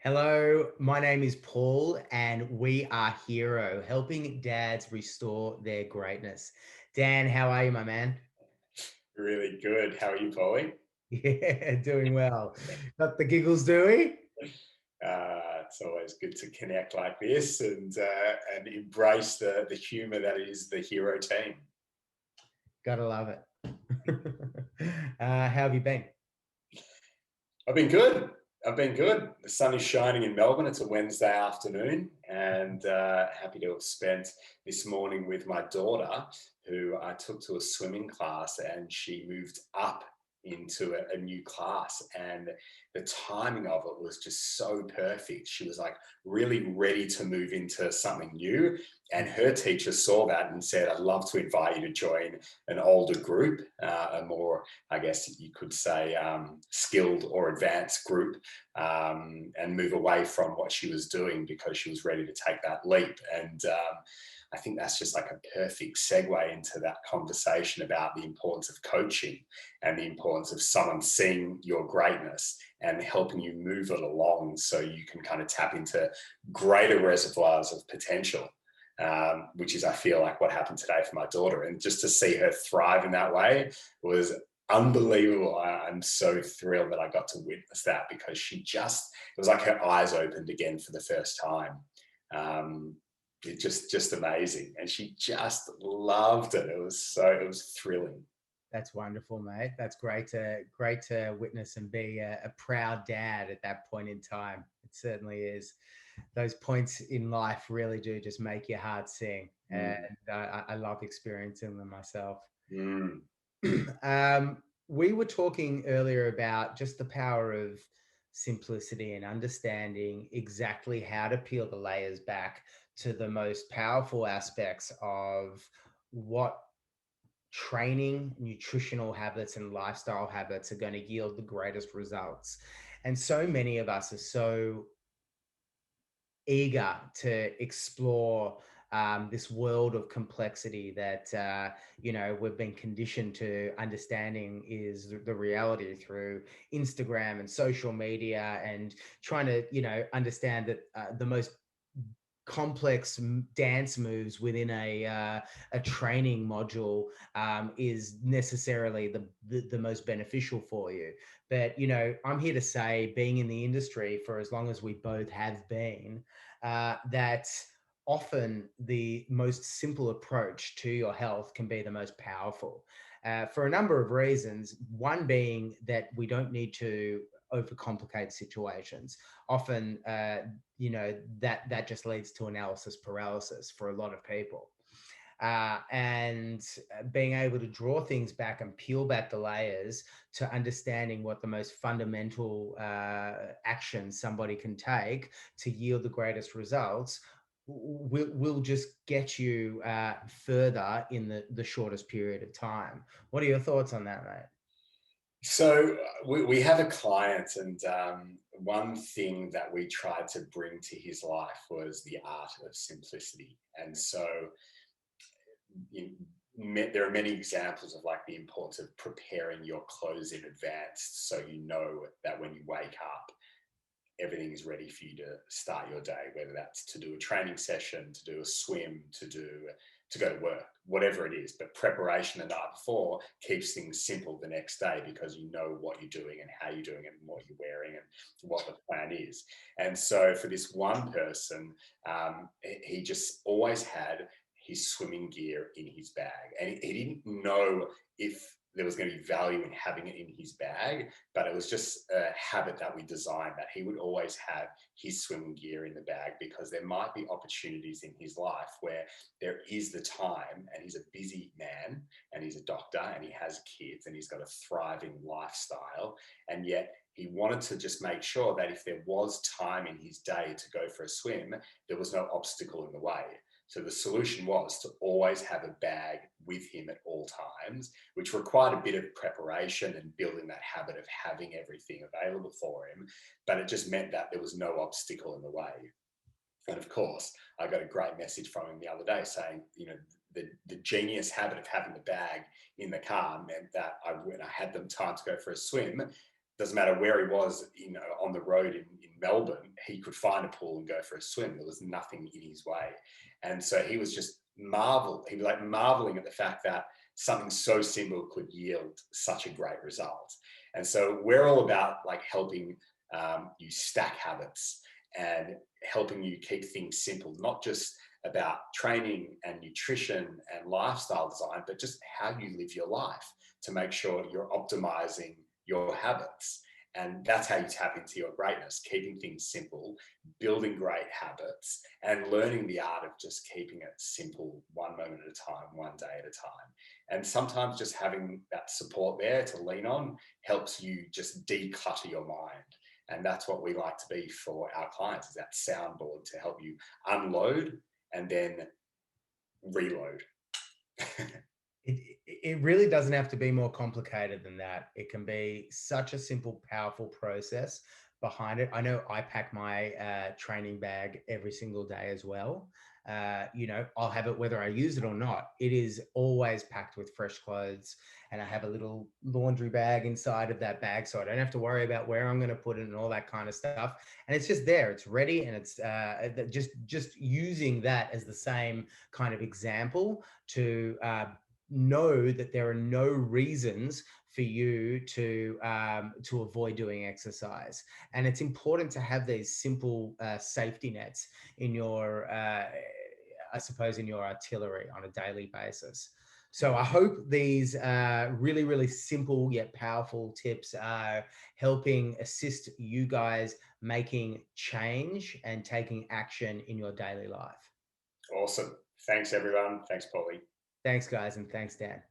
Hello, my name is Paul, and we are Hero, helping dads restore their greatness. Dan, how are you, my man? Really good. How are you, Paulie? Yeah, doing well. Got the giggles, do we? It's always good to connect like this and embrace the humour that is the hero team. Gotta love it. How have you been? I've been good. I've been good. The sun is shining in Melbourne. It's a Wednesday afternoon, and happy to have spent this morning with my daughter, who I took to a swimming class, and she moved up into a new class. And the timing of it was just so perfect. She was like really ready to move into something new. And her teacher saw that and said, I'd love to invite you to join an older group, a more, I guess you could say, skilled or advanced group, and move away from what she was doing because she was ready to take that leap. And I think that's just like a perfect segue into that conversation about the importance of coaching and the importance of someone seeing your greatness and helping you move it along so you can kind of tap into greater reservoirs of potential. Which is, I feel like, what happened today for my daughter. And just to see her thrive in that way was unbelievable. I'm so thrilled that I got to witness that because it was like her eyes opened again for the first time. Um, it just amazing. And she just loved it. It was thrilling. That's wonderful, mate. That's great to witness and be a proud dad at that point in time. It certainly is. Those points in life really do just make your heart sing, and Mm, I love experiencing them myself. mm, We were talking earlier about just the power of simplicity and understanding exactly how to peel the layers back to the most powerful aspects of what training, nutritional habits, and lifestyle habits are going to yield the greatest results. And so many of us are so eager to explore this world of complexity that we've been conditioned to understanding is the reality through Instagram and social media, and trying to understand that the most complex dance moves within a training module is necessarily the most beneficial for you. But I'm here to say, being in the industry for as long as we both have been, that often the most simple approach to your health can be the most powerful, for a number of reasons. One being that we don't need to overcomplicate situations. Often, that just leads to analysis paralysis for a lot of people. And being able to draw things back and peel back the layers to understanding what the most fundamental action somebody can take to yield the greatest results will just get you further in the shortest period of time. What are your thoughts on that, mate? So we have a client, and one thing that we tried to bring to his life was the art of simplicity. And so you, there are many examples of like the importance of preparing your clothes in advance, so you know that when you wake up, everything is ready for you to start your day, whether that's to do a training session, to do a swim, to go to work, whatever it is. But preparation the night before keeps things simple the next day because you know what you're doing and how you're doing it and what you're wearing and what the plan is. And so for this one person, he just always had his swimming gear in his bag, and he didn't know if there was going to be value in having it in his bag, but it was just a habit that we designed, that he would always have his swimming gear in the bag because there might be opportunities in his life where there is the time, and he's a busy man and he's a doctor and he has kids and he's got a thriving lifestyle. And yet he wanted to just make sure that if there was time in his day to go for a swim, there was no obstacle in the way. So the solution was to always have a bag with him at all times, which required a bit of preparation and building that habit of having everything available for him. But it just meant that there was no obstacle in the way. And of course, I got a great message from him the other day saying, the genius habit of having the bag in the car meant that when I had them time to go for a swim, doesn't matter where he was, on the road in Melbourne, he could find a pool and go for a swim. There was nothing in his way. And so he was just he was like marveling at the fact that something so simple could yield such a great result. And so we're all about like helping you stack habits and helping you keep things simple, not just about training and nutrition and lifestyle design, but just how you live your life to make sure you're optimizing your habits. And that's how you tap into your greatness, keeping things simple, building great habits, and learning the art of just keeping it simple, one moment at a time, one day at a time. And sometimes just having that support there to lean on helps you just declutter your mind. And that's what we like to be for our clients, is that soundboard to help you unload and then reload. It really doesn't have to be more complicated than that. It can be such a simple, powerful process behind it. I know I pack my training bag every single day as well. I'll have it whether I use it or not. It is always packed with fresh clothes, and I have a little laundry bag inside of that bag, so I don't have to worry about where I'm going to put it and all that kind of stuff. And it's just there, it's ready, and it's just using that as the same kind of example to know that there are no reasons for you to avoid doing exercise. And it's important to have these simple safety nets in your I suppose in your artillery on a daily basis. So I hope these really, really simple yet powerful tips are helping assist you guys making change and taking action in your daily life. Awesome. Thanks, everyone. Thanks, Paulie. Thanks, guys, and thanks, Dan.